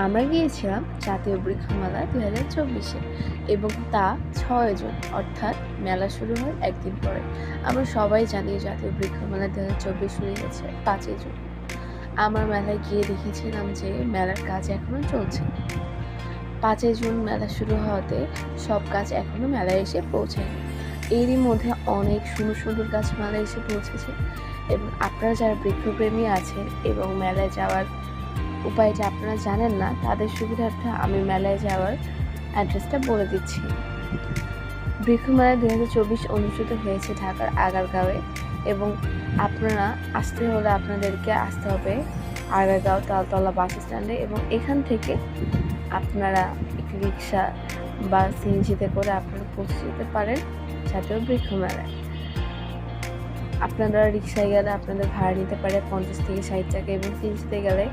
আমরা গিয়েছিলাম জাতীয় বৃক্ষমেলা 2024-এ এবং তা 6 জুন, অর্থাৎ মেলা শুরু হয় একদিন পরে। আমরা সবাই জানি জাতীয় বৃক্ষমেলা 2024 শুরু হয়েছে 5 জুন। আমরা মেলায় গিয়ে দেখেছিলাম যে মেলার কাজ এখনো চলছে। 5 জুন মেলা শুরু হওয়াতে সব কাজ এখনো মেলায় এসে পৌঁছায়নি। এরই মধ্যে অনেক সুন্দর সুন্দর গাছ মেলায় এসে পৌঁছেছে এবং আপনারা যারা বৃক্ষপ্রেমী আছেন এবং মেলায় যাওয়ার উপায়টা আপনারা জানেন না, তাদের সুবিধার্থে আমি মেলায় যাওয়ার অ্যাড্রেসটা বলে দিচ্ছি। বৃক্ষমেলা 2024 অনুষ্ঠিত হয়েছে ঢাকার আগারগাঁওয়ে এবং আপনারা আসতে হলে আপনাদেরকে আসতে হবে আগারগাঁও তালতলা বাস স্ট্যান্ডে এবং এখান থেকে আপনারা একটি রিক্সা বা সিএনজিতে করে আপনারা পৌঁছে যেতে পারেন জাতীয় বৃক্ষমেলায়। আপনারা রিক্সায় গেলে আপনাদের ভাড়া নিতে পারে 50 থেকে 60 টাকা এবং সিএনজিতে গেলে